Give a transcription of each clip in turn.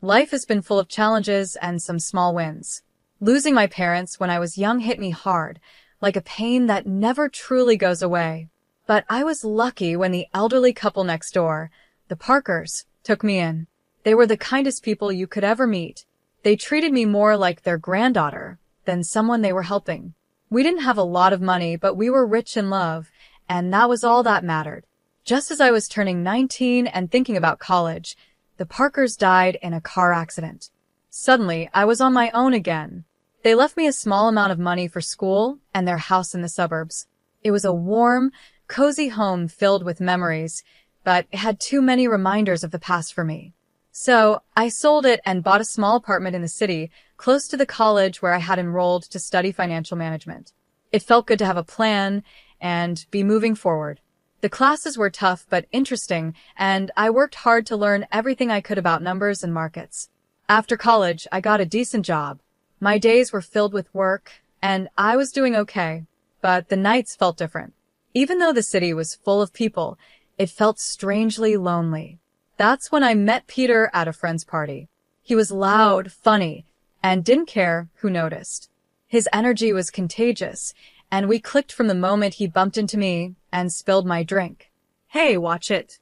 Life has been full of challenges and some small wins. Losing my parents when I was young hit me hard, like a pain that never truly goes away. But I was lucky when the elderly couple next door, the Parkers, took me in. They were the kindest people you could ever meet. They treated me more like their granddaughter than someone they were helping. We didn't have a lot of money, but we were rich in love, and that was all that mattered. Just as I was turning 19 and thinking about college, the Parkers died in a car accident. Suddenly, I was on my own again. They left me a small amount of money for school and their house in the suburbs. It was a warm, cozy home filled with memories, but it had too many reminders of the past for me. So, I sold it and bought a small apartment in the city, close to the college where I had enrolled to study financial management. It felt good to have a plan and be moving forward. The classes were tough but interesting, and I worked hard to learn everything I could about numbers and markets. After college, I got a decent job. My days were filled with work, and I was doing okay, but the nights felt different. Even though the city was full of people, it felt strangely lonely. That's when I met Peter at a friend's party. He was loud, funny, and didn't care who noticed. His energy was contagious, and we clicked from the moment he bumped into me and spilled my drink. "Hey, watch it."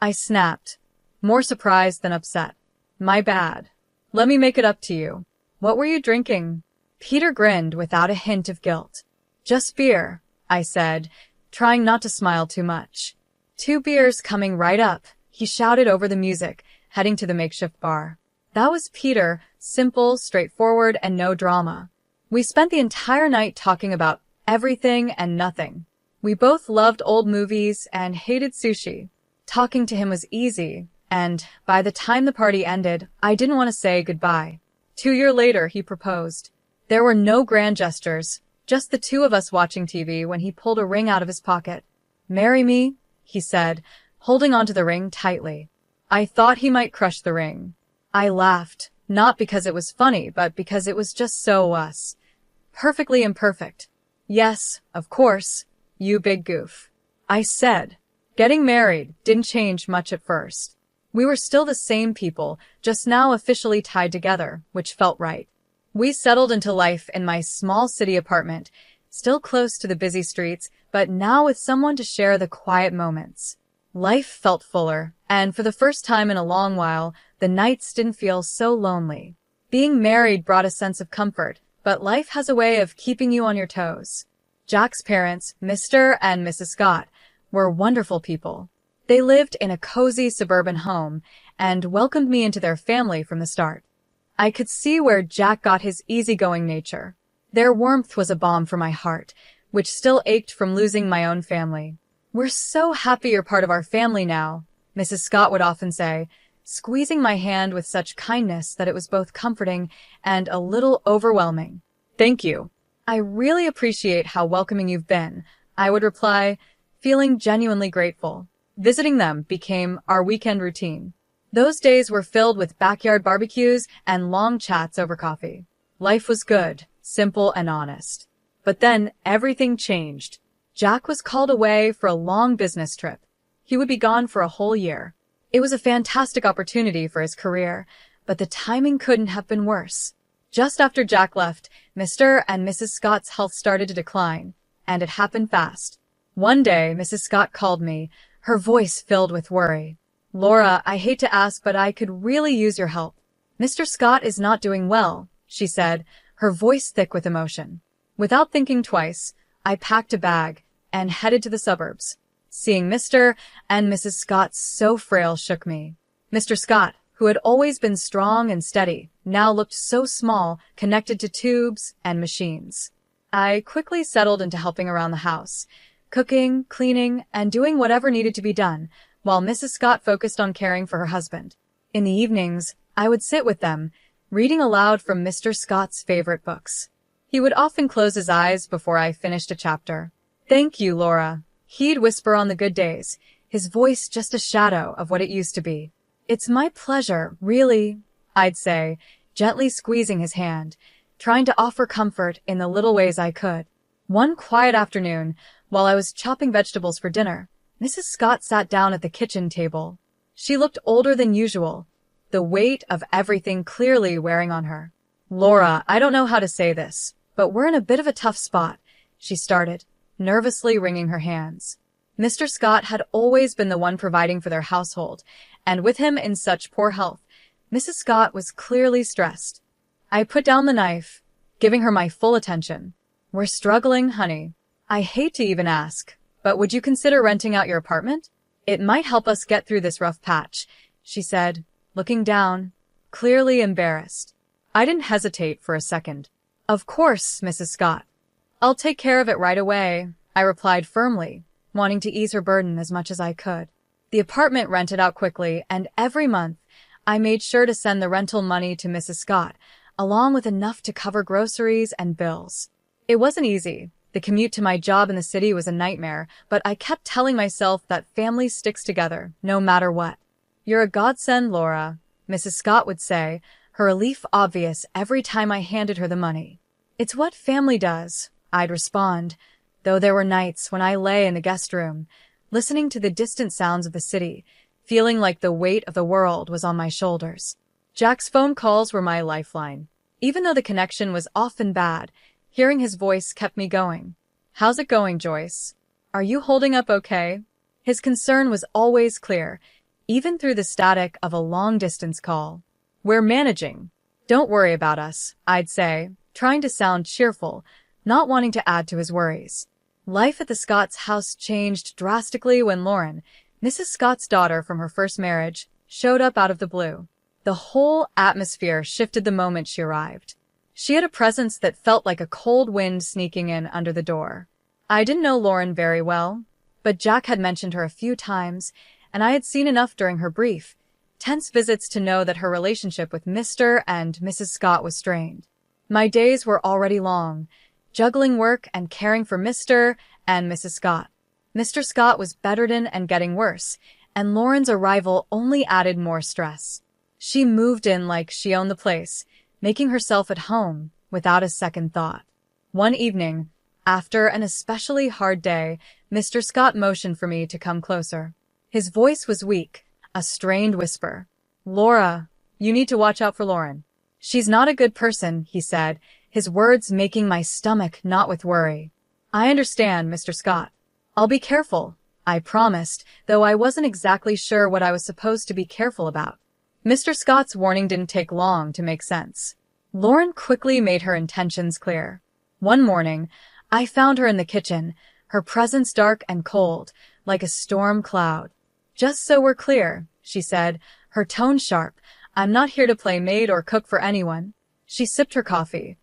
I snapped, more surprised than upset. "My bad. Let me make it up to you. What were you drinking?" Peter grinned without a hint of guilt. "Just beer," I said, trying not to smile too much. "2 beers coming right up," he shouted over the music, heading to the makeshift bar. That was Peter, simple, straightforward, and no drama. We spent the entire night talking about everything and nothing. We both loved old movies and hated sushi. Talking to him was easy, and by the time the party ended, I didn't want to say goodbye. 2 years later, he proposed. There were no grand gestures, just the two of us watching TV when he pulled a ring out of his pocket. "Marry me?" he said, holding onto the ring tightly. I thought he might crush the ring. I laughed, not because it was funny, but because it was just so us. Perfectly imperfect. "Yes, of course, you big goof," I said. Getting married didn't change much at first. We were still the same people, just now officially tied together, which felt right. We settled into life in my small city apartment, still close to the busy streets, but now with someone to share the quiet moments. Life felt fuller, and for the first time in a long while, the nights didn't feel so lonely. Being married brought a sense of comfort, but life has a way of keeping you on your toes. Jack's parents, Mr. and Mrs. Scott, were wonderful people. They lived in a cozy suburban home and welcomed me into their family from the start. I could see where Jack got his easygoing nature. Their warmth was a balm for my heart, which still ached from losing my own family. "We're so happy you're part of our family now," Mrs. Scott would often say, squeezing my hand with such kindness that it was both comforting and a little overwhelming. "Thank you. I really appreciate how welcoming you've been," I would reply, feeling genuinely grateful. Visiting them became our weekend routine. Those days were filled with backyard barbecues and long chats over coffee. Life was good, simple, and honest. But then everything changed. Jack was called away for a long business trip. He would be gone for a whole year. It was a fantastic opportunity for his career, but the timing couldn't have been worse. Just after Jack left, Mr. and Mrs. Scott's health started to decline, and it happened fast. One day, Mrs. Scott called me, her voice filled with worry. "Laura, I hate to ask, but I could really use your help. Mr. Scott is not doing well," she said, her voice thick with emotion. Without thinking twice, I packed a bag and headed to the suburbs. Seeing Mr. and Mrs. Scott so frail shook me. Mr. Scott, who had always been strong and steady, now looked so small, connected to tubes and machines. I quickly settled into helping around the house, cooking, cleaning, and doing whatever needed to be done, while Mrs. Scott focused on caring for her husband. In the evenings, I would sit with them, reading aloud from Mr. Scott's favorite books. He would often close his eyes before I finished a chapter. "Thank you, Laura," he'd whisper on the good days, his voice just a shadow of what it used to be. "It's my pleasure, really," I'd say, gently squeezing his hand, trying to offer comfort in the little ways I could. One quiet afternoon, while I was chopping vegetables for dinner, Mrs. Scott sat down at the kitchen table. She looked older than usual, the weight of everything clearly wearing on her. "Laura, I don't know how to say this, but we're in a bit of a tough spot," she started, nervously wringing her hands. Mr. Scott had always been the one providing for their household, and with him in such poor health, Mrs. Scott was clearly stressed. I put down the knife, giving her my full attention. "We're struggling, honey. I hate to even ask, but would you consider renting out your apartment? It might help us get through this rough patch," she said, looking down, clearly embarrassed. I didn't hesitate for a second. "Of course, Mrs. Scott. I'll take care of it right away," I replied firmly, wanting to ease her burden as much as I could. The apartment rented out quickly, and every month I made sure to send the rental money to Mrs. Scott, along with enough to cover groceries and bills. It wasn't easy. The commute to my job in the city was a nightmare, but I kept telling myself that family sticks together, no matter what. "You're a godsend, Laura," Mrs. Scott would say, her relief obvious every time I handed her the money. "It's what family does," I'd respond, though there were nights when I lay in the guest room, listening to the distant sounds of the city, feeling like the weight of the world was on my shoulders. Jack's phone calls were my lifeline. Even though the connection was often bad, hearing his voice kept me going. "How's it going, Joyce? Are you holding up okay?" His concern was always clear, even through the static of a long-distance call. "We're managing. Don't worry about us," I'd say, trying to sound cheerful, not wanting to add to his worries. Life at the Scotts' house changed drastically when Lauren, Mrs. Scott's daughter from her first marriage, showed up out of the blue. The whole atmosphere shifted the moment she arrived. She had a presence that felt like a cold wind sneaking in under the door. I didn't know Lauren very well, but Jack had mentioned her a few times, and I had seen enough during her brief, tense visits to know that her relationship with Mr. and Mrs. Scott was strained. My days were already long, juggling work and caring for Mr. and Mrs. Scott. Mr. Scott was bedridden and getting worse, and Lauren's arrival only added more stress. She moved in like she owned the place, making herself at home without a second thought. One evening, after an especially hard day, Mr. Scott motioned for me to come closer. His voice was weak, a strained whisper. "Laura, you need to watch out for Lauren. She's not a good person," he said, his words making my stomach knot with worry. "I understand, Mr. Scott. I'll be careful," I promised, though I wasn't exactly sure what I was supposed to be careful about. Mr. Scott's warning didn't take long to make sense. Lauren quickly made her intentions clear. One morning, I found her in the kitchen, her presence dark and cold, like a storm cloud. "Just so we're clear," she said, her tone sharp, "I'm not here to play maid or cook for anyone." She sipped her coffee,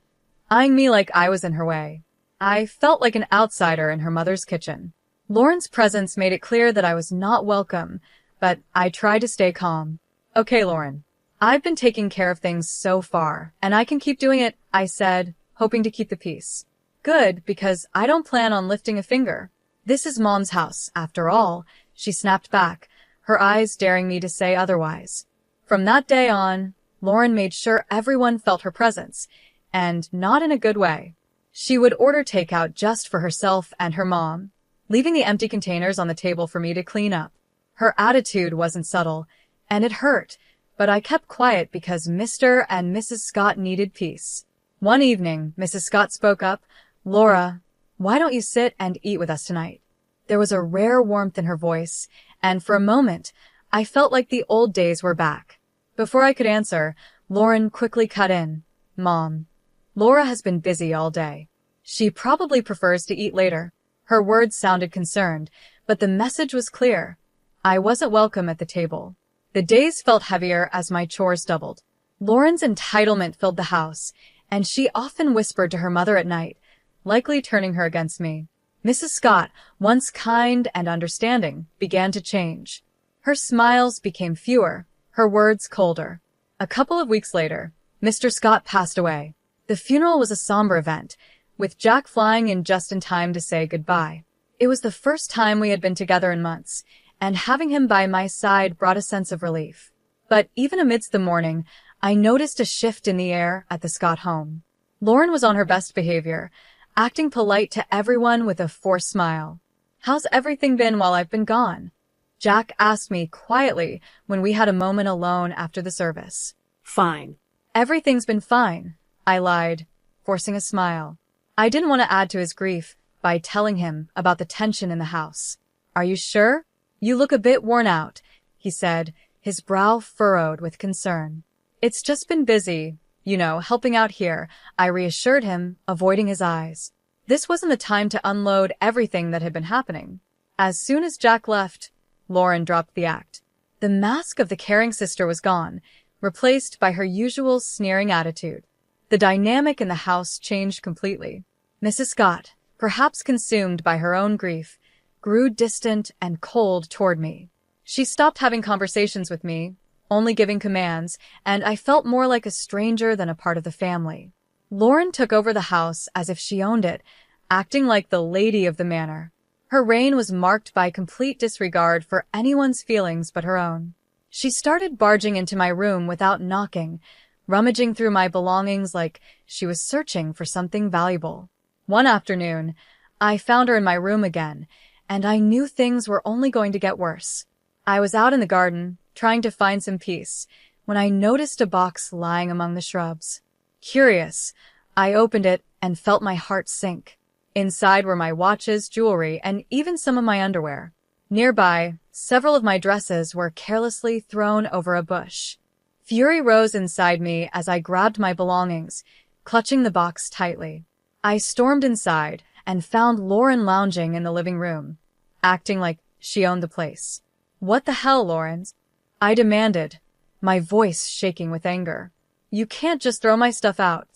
eyeing me like I was in her way. I felt like an outsider in her mother's kitchen. Lauren's presence made it clear that I was not welcome, but I tried to stay calm. "Okay, Lauren. I've been taking care of things so far, and I can keep doing it," I said, hoping to keep the peace. "Good, because I don't plan on lifting a finger. This is Mom's house, after all," she snapped back, her eyes daring me to say otherwise. From that day on, Lauren made sure everyone felt her presence, and not in a good way. She would order takeout just for herself and her mom, leaving the empty containers on the table for me to clean up. Her attitude wasn't subtle, and it hurt, but I kept quiet because Mr. and Mrs. Scott needed peace. One evening, Mrs. Scott spoke up, "Laura, why don't you sit and eat with us tonight?" There was a rare warmth in her voice, and for a moment, I felt like the old days were back. Before I could answer, Lauren quickly cut in. "Mom, Laura has been busy all day. She probably prefers to eat later." Her words sounded concerned, but the message was clear. I wasn't welcome at the table. The days felt heavier as my chores doubled. Lauren's entitlement filled the house, and she often whispered to her mother at night, likely turning her against me. Mrs. Scott, once kind and understanding, began to change. Her smiles became fewer, her words colder. A couple of weeks later, Mr. Scott passed away. The funeral was a somber event, with Jack flying in just in time to say goodbye. It was the first time we had been together in months, and having him by my side brought a sense of relief. But even amidst the mourning, I noticed a shift in the air at the Scott home. Lauren was on her best behavior, acting polite to everyone with a forced smile. "How's everything been while I've been gone?" Jack asked me quietly when we had a moment alone after the service. Fine. Everything's been fine, I lied, forcing a smile. I didn't want to add to his grief by telling him about the tension in the house. Are you sure? You look a bit worn out, he said, his brow furrowed with concern. It's just been busy, helping out here, I reassured him, avoiding his eyes. This wasn't the time to unload everything that had been happening. As soon as Jack left, Lauren dropped the act. The mask of the caring sister was gone, replaced by her usual sneering attitude. The dynamic in the house changed completely. Mrs. Scott, perhaps consumed by her own grief, grew distant and cold toward me. She stopped having conversations with me, only giving commands, and I felt more like a stranger than a part of the family. Lauren took over the house as if she owned it, acting like the lady of the manor. Her reign was marked by complete disregard for anyone's feelings but her own. She started barging into my room without knocking, rummaging through my belongings like she was searching for something valuable. One afternoon, I found her in my room again, and I knew things were only going to get worse. I was out in the garden, trying to find some peace, when I noticed a box lying among the shrubs. Curious, I opened it and felt my heart sink. Inside were my watches, jewelry, and even some of my underwear. Nearby, several of my dresses were carelessly thrown over a bush. Fury rose inside me as I grabbed my belongings, clutching the box tightly. I stormed inside and found Lauren lounging in the living room, acting like she owned the place. What the hell, Lawrence? I demanded, my voice shaking with anger. You can't just throw my stuff out.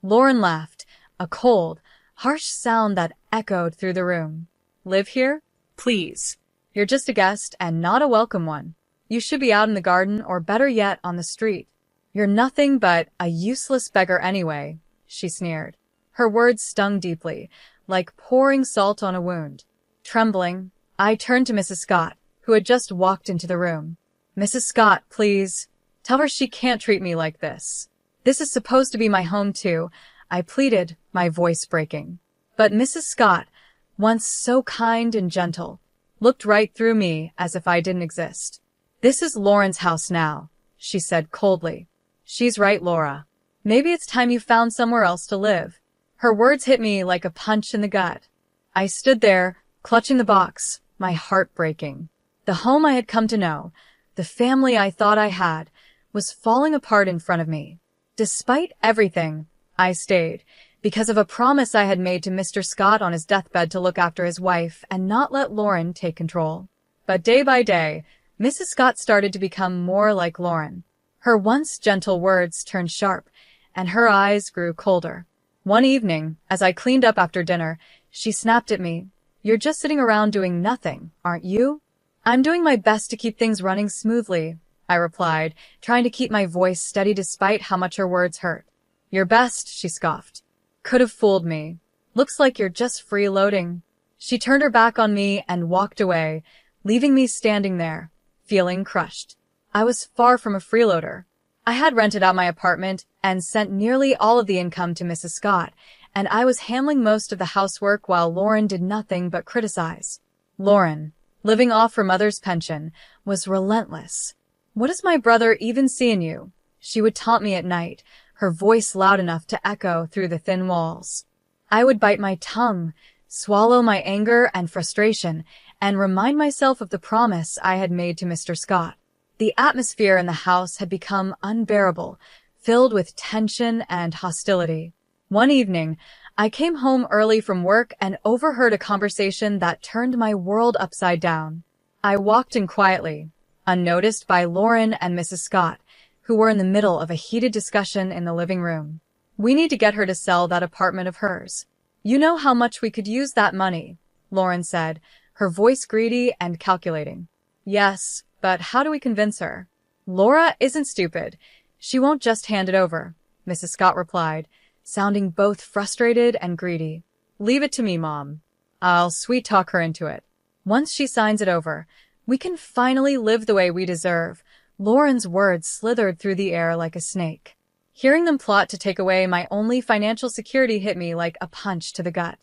Lauren laughed, a cold, harsh sound that echoed through the room. Live here? Please. You're just a guest and not a welcome one. You should be out in the garden or better yet on the street. You're nothing but a useless beggar anyway, she sneered. Her words stung deeply, like pouring salt on a wound. Trembling, I turned to Mrs. Scott, who had just walked into the room. Mrs. Scott, please. Tell her she can't treat me like this. This is supposed to be my home too, I pleaded, my voice breaking. But Mrs. Scott, once so kind and gentle, looked right through me as if I didn't exist. This is Lauren's house now, she said coldly. She's right, Laura. Maybe it's time you found somewhere else to live. Her words hit me like a punch in the gut. I stood there, clutching the box, my heart breaking. The home I had come to know, the family I thought I had, was falling apart in front of me. Despite everything, I stayed, because of a promise I had made to Mr. Scott on his deathbed to look after his wife and not let Lauren take control. But day by day, Mrs. Scott started to become more like Lauren. Her once gentle words turned sharp, and her eyes grew colder. One evening, as I cleaned up after dinner, she snapped at me. You're just sitting around doing nothing, aren't you? I'm doing my best to keep things running smoothly, I replied, trying to keep my voice steady despite how much her words hurt. Your best, she scoffed. Could have fooled me. Looks like you're just freeloading. She turned her back on me and walked away, leaving me standing there, feeling crushed. I was far from a freeloader. I had rented out my apartment and sent nearly all of the income to Mrs. Scott, and I was handling most of the housework while Lauren did nothing but criticize. Lauren, living off her mother's pension, was relentless. What does my brother even see in you? She would taunt me at night, her voice loud enough to echo through the thin walls. I would bite my tongue, swallow my anger and frustration, and remind myself of the promise I had made to Mr. Scott. The atmosphere in the house had become unbearable, filled with tension and hostility. One evening, I came home early from work and overheard a conversation that turned my world upside down. I walked in quietly, unnoticed by Lauren and Mrs. Scott, who were in the middle of a heated discussion in the living room. We need to get her to sell that apartment of hers. You know how much we could use that money, Lauren said, her voice greedy and calculating. Yes, but how do we convince her? Laura isn't stupid. She won't just hand it over, Mrs. Scott replied, sounding both frustrated and greedy. Leave it to me, Mom. I'll sweet-talk her into it. Once she signs it over, we can finally live the way we deserve. Lauren's words slithered through the air like a snake. Hearing them plot to take away my only financial security hit me like a punch to the gut.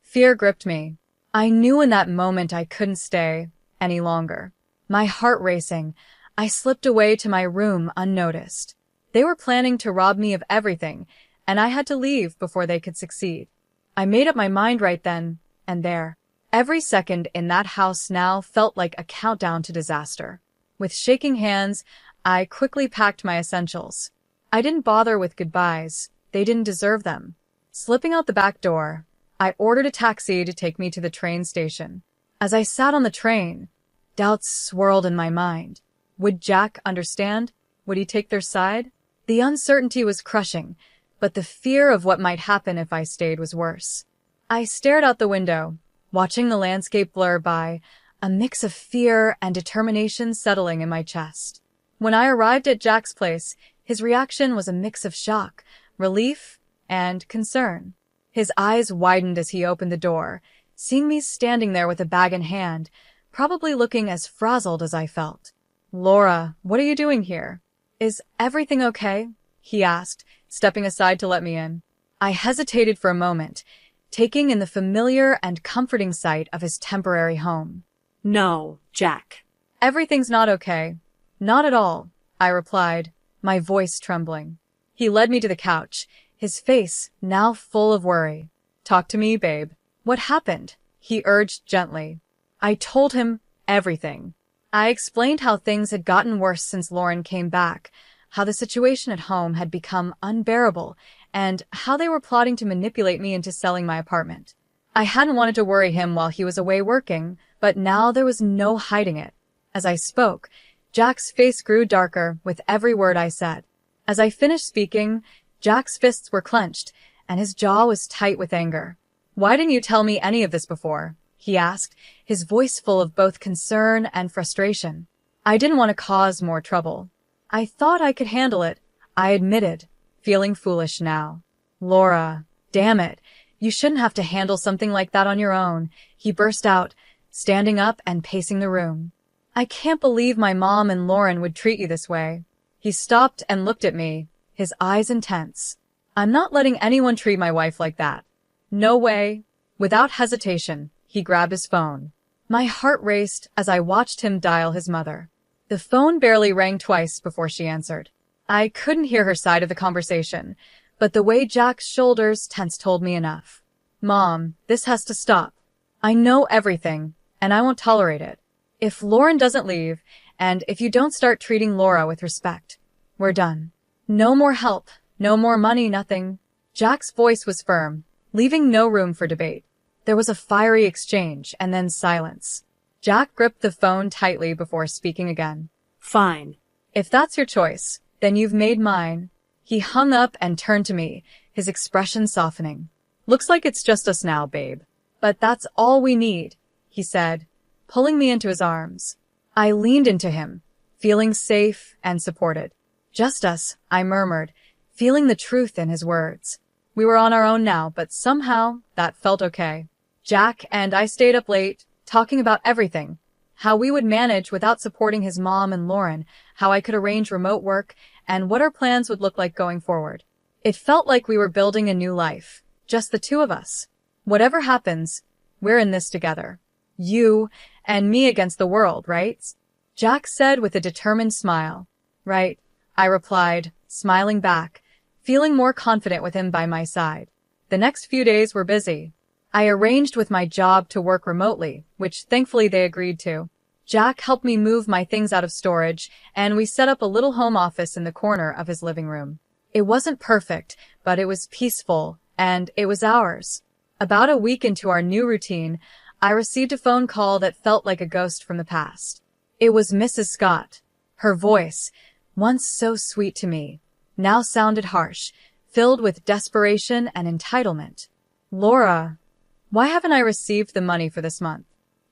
Fear gripped me. I knew in that moment I couldn't stay any longer. My heart racing, I slipped away to my room unnoticed. They were planning to rob me of everything, and I had to leave before they could succeed. I made up my mind right then and there. Every second in that house now felt like a countdown to disaster. With shaking hands, I quickly packed my essentials. I didn't bother with goodbyes. They didn't deserve them. Slipping out the back door, I ordered a taxi to take me to the train station. As I sat on the train, doubts swirled in my mind. Would Jack understand? Would he take their side? The uncertainty was crushing, but the fear of what might happen if I stayed was worse. I stared out the window, watching the landscape blur by, a mix of fear and determination settling in my chest. When I arrived at Jack's place, his reaction was a mix of shock, relief, and concern. His eyes widened as he opened the door, seeing me standing there with a bag in hand, probably looking as frazzled as I felt. "Laura, what are you doing here? Is everything okay?" he asked, stepping aside to let me in. I hesitated for a moment, taking in the familiar and comforting sight of his temporary home. "No, Jack." "Everything's not okay. Not at all," I replied, my voice trembling. He led me to the couch, his face now full of worry. "Talk to me, babe. What happened?" he urged gently. I told him everything. I explained how things had gotten worse since Lauren came back, how the situation at home had become unbearable, and how they were plotting to manipulate me into selling my apartment. I hadn't wanted to worry him while he was away working, but now there was no hiding it. As I spoke, Jack's face grew darker with every word I said. As I finished speaking, Jack's fists were clenched, and his jaw was tight with anger. "Why didn't you tell me any of this before?" he asked, his voice full of both concern and frustration. "I didn't want to cause more trouble. I thought I could handle it," I admitted, feeling foolish now. "Laura, damn it, you shouldn't have to handle something like that on your own," he burst out, standing up and pacing the room. "I can't believe my mom and Lauren would treat you this way." He stopped and looked at me, his eyes intense. "I'm not letting anyone treat my wife like that. No way." Without hesitation, he grabbed his phone. My heart raced as I watched him dial his mother. The phone barely rang twice before she answered. I couldn't hear her side of the conversation, but the way Jack's shoulders tensed told me enough. "Mom, this has to stop. I know everything, and I won't tolerate it. If Lauren doesn't leave, and if you don't start treating Laura with respect, we're done. No more help, no more money, nothing." Jack's voice was firm, leaving no room for debate. There was a fiery exchange, and then silence. Jack gripped the phone tightly before speaking again. "Fine. If that's your choice, then you've made mine." He hung up and turned to me, his expression softening. "Looks like it's just us now, babe. But that's all we need," he said, pulling me into his arms. I leaned into him, feeling safe and supported. "Just us," I murmured, feeling the truth in his words. We were on our own now, but somehow that felt okay. Jack and I stayed up late, talking about everything. How we would manage without supporting his mom and Lauren, how I could arrange remote work, and what our plans would look like going forward. It felt like we were building a new life, just the two of us. Whatever happens, we're in this together. You and me against the world, right? Jack said with a determined smile. "Right," I replied, smiling back, feeling more confident with him by my side. The next few days were busy. I arranged with my job to work remotely, which thankfully they agreed to. Jack helped me move my things out of storage, and we set up a little home office in the corner of his living room. It wasn't perfect, but it was peaceful, and it was ours. About a week into our new routine, I received a phone call that felt like a ghost from the past. It was Mrs. Scott. Her voice, once so sweet to me, now sounded harsh, filled with desperation and entitlement. "Laura, why haven't I received the money for this month?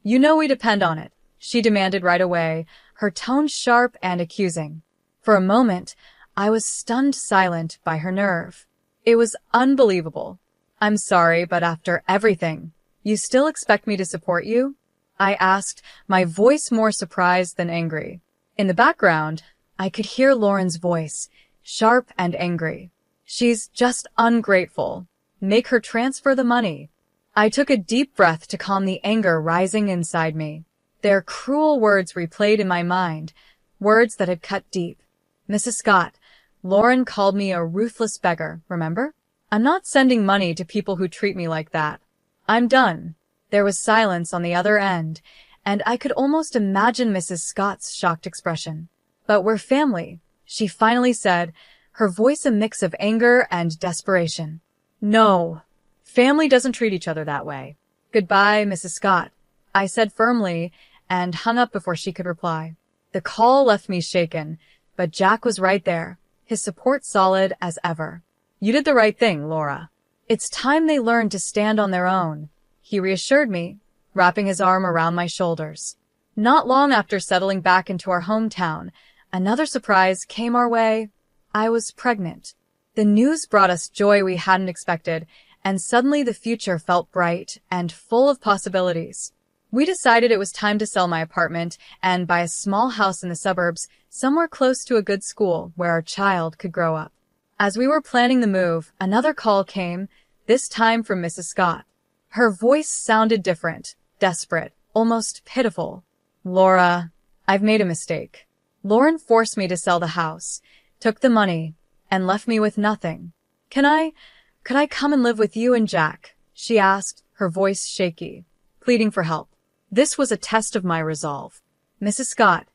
You know we depend on it," she demanded right away, her tone sharp and accusing. For a moment, I was stunned silent by her nerve. It was unbelievable. "I'm sorry, but after everything, you still expect me to support you?" I asked, my voice more surprised than angry. In the background, I could hear Lauren's voice, sharp and angry. "She's just ungrateful. Make her transfer the money." I took a deep breath to calm the anger rising inside me. Their cruel words replayed in my mind, words that had cut deep. Mrs. Scott, Lauren called me a ruthless beggar, remember? I'm not sending money to people who treat me like that. I'm done. There was silence on the other end, and I could almost imagine Mrs. Scott's shocked expression. But we're family, she finally said, her voice a mix of anger and desperation. No, family doesn't treat each other that way. Goodbye, Mrs. Scott, I said firmly, and hung up before she could reply. The call left me shaken, but Jack was right there, his support solid as ever. You did the right thing, Laura. It's time they learned to stand on their own, he reassured me, wrapping his arm around my shoulders. Not long after settling back into our hometown, another surprise came our way. I was pregnant. The news brought us joy we hadn't expected, and suddenly the future felt bright and full of possibilities. We decided it was time to sell my apartment and buy a small house in the suburbs, somewhere close to a good school where our child could grow up. As we were planning the move, another call came, this time from Mrs. Scott. Her voice sounded different, desperate, almost pitiful. Laura, I've made a mistake. Lauren forced me to sell the house, took the money, and left me with nothing. Could I come and live with you and Jack? She asked, her voice shaky, pleading for help. This was a test of my resolve. Mrs. Scott,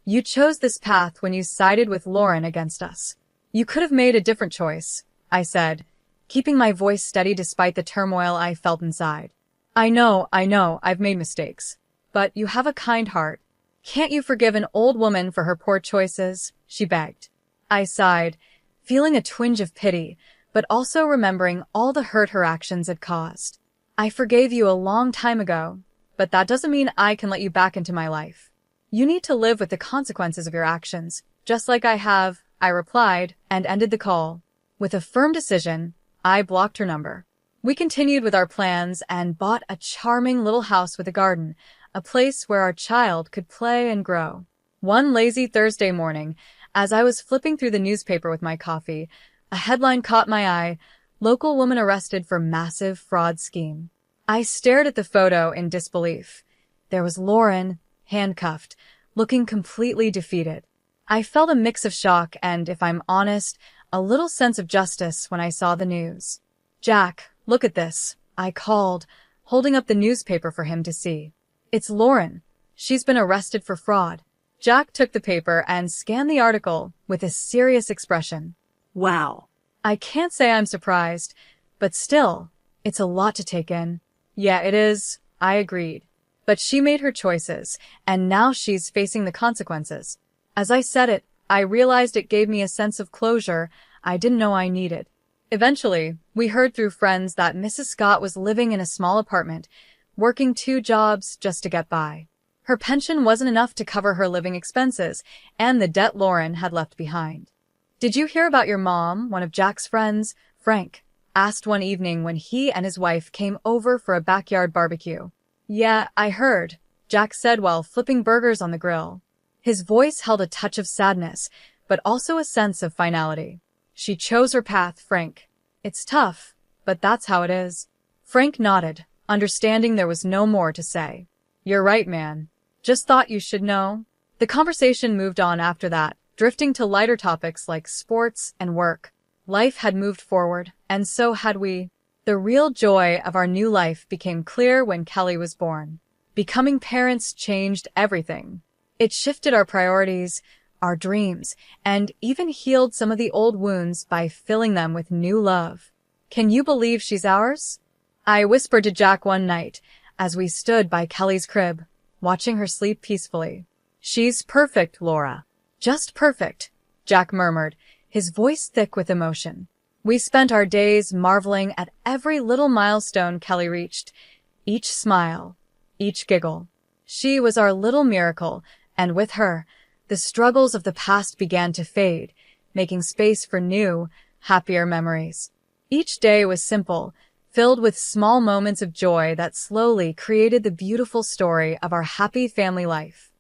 you chose this path when you sided with Lauren against us. You could have made a different choice, I said, keeping my voice steady despite the turmoil I felt inside. I know, I've made mistakes. But you have a kind heart. Can't you forgive an old woman for her poor choices? She begged. I sighed, feeling a twinge of pity, but also remembering all the hurt her actions had caused. I forgave you a long time ago, but that doesn't mean I can let you back into my life. You need to live with the consequences of your actions, just like I have, I replied, and ended the call. With a firm decision, I blocked her number. We continued with our plans and bought a charming little house with a garden, a place where our child could play and grow. One lazy Thursday morning, as I was flipping through the newspaper with my coffee, a headline caught my eye, local woman arrested for massive fraud scheme. I stared at the photo in disbelief. There was Lauren, handcuffed, looking completely defeated. I felt a mix of shock and, if I'm honest, a little sense of justice when I saw the news. Jack, look at this, I called, holding up the newspaper for him to see. It's Lauren. She's been arrested for fraud. Jack took the paper and scanned the article with a serious expression. Wow. I can't say I'm surprised, but still, it's a lot to take in. Yeah, it is, I agreed. But she made her choices, and now she's facing the consequences. As I said it, I realized it gave me a sense of closure I didn't know I needed. Eventually, we heard through friends that Mrs. Scott was living in a small apartment, working 2 jobs just to get by. Her pension wasn't enough to cover her living expenses and the debt Lauren had left behind. Did you hear about your mom? One of Jack's friends, Frank, asked one evening when he and his wife came over for a backyard barbecue. Yeah, I heard, Jack said while flipping burgers on the grill. His voice held a touch of sadness, but also a sense of finality. She chose her path, Frank. It's tough, but that's how it is. Frank nodded, understanding there was no more to say. You're right, man. Just thought you should know. The conversation moved on after that, drifting to lighter topics like sports and work. Life had moved forward, and so had we. The real joy of our new life became clear when Kelly was born. Becoming parents changed everything. It shifted our priorities, our dreams, and even healed some of the old wounds by filling them with new love. Can you believe she's ours? I whispered to Jack one night as we stood by Kelly's crib, watching her sleep peacefully. She's perfect, Laura. Just perfect, Jack murmured, his voice thick with emotion. We spent our days marveling at every little milestone Kelly reached, each smile, each giggle. She was our little miracle, and with her, the struggles of the past began to fade, making space for new, happier memories. Each day was simple, filled with small moments of joy that slowly created the beautiful story of our happy family life.